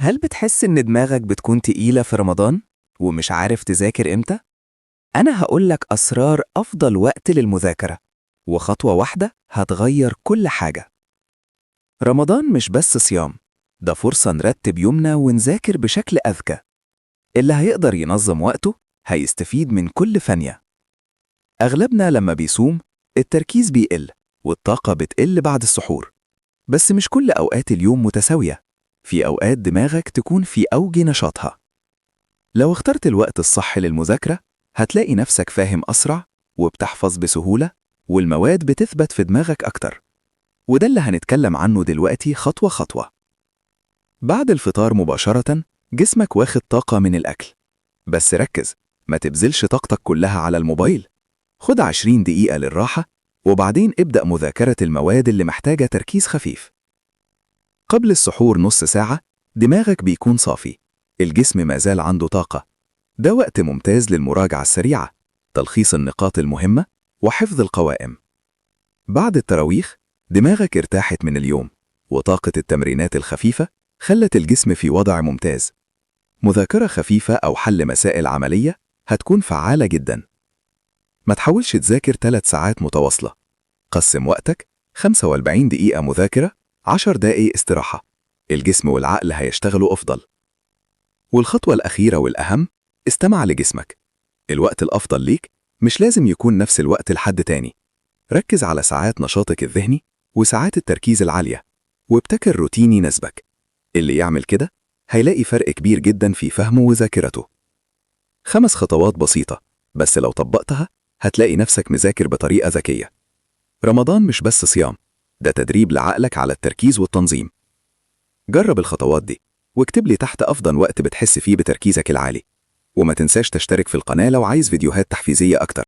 هل بتحس إن دماغك بتكون تقيلة في رمضان ومش عارف تذاكر إمتى؟ أنا هقولك أسرار أفضل وقت للمذاكرة، وخطوة واحدة هتغير كل حاجة. رمضان مش بس صيام، ده فرصة نرتب يومنا ونذاكر بشكل أذكى. اللي هيقدر ينظم وقته هيستفيد من كل ثانية. أغلبنا لما بيصوم التركيز بيقل والطاقة بتقل بعد السحور، بس مش كل أوقات اليوم متساوية. في أوقات دماغك تكون في أوج نشاطها. لو اخترت الوقت الصح للمذاكرة هتلاقي نفسك فاهم أسرع وبتحفظ بسهولة، والمواد بتثبت في دماغك أكتر. وده اللي هنتكلم عنه دلوقتي خطوة خطوة. بعد الفطار مباشرة جسمك واخد طاقة من الأكل، بس ركز ما تبذلش طاقتك كلها على الموبايل. خد 20 دقيقة للراحة وبعدين ابدأ مذاكرة المواد اللي محتاجة تركيز خفيف. قبل السحور نص ساعة دماغك بيكون صافي، الجسم ما زال عنده طاقة. ده وقت ممتاز للمراجعة السريعة، تلخيص النقاط المهمة، وحفظ القوائم. بعد التراويح دماغك ارتاحت من اليوم، وطاقة التمرينات الخفيفة خلت الجسم في وضع ممتاز. مذاكرة خفيفة أو حل مسائل عملية هتكون فعالة جدا. ما تحاولش تذاكر 3 ساعات متواصلة. قسم وقتك: 45 دقيقة مذاكرة، 10 دقايق استراحة. الجسم والعقل هيشتغلوا أفضل. والخطوة الأخيرة والأهم: استمع لجسمك. الوقت الأفضل ليك مش لازم يكون نفس الوقت لحد تاني. ركز على ساعات نشاطك الذهني وساعات التركيز العالية، وابتكر روتين يناسبك. اللي يعمل كده هيلاقي فرق كبير جدا في فهمه وذاكرته. 5 خطوات بسيطة، بس لو طبقتها هتلاقي نفسك مذاكر بطريقة ذكية. رمضان مش بس صيام، ده تدريب لعقلك على التركيز والتنظيم. جرب الخطوات دي واكتب لي تحت أفضل وقت بتحس فيه بتركيزك العالي. وما تنساش تشترك في القناة لو عايز فيديوهات تحفيزية أكتر.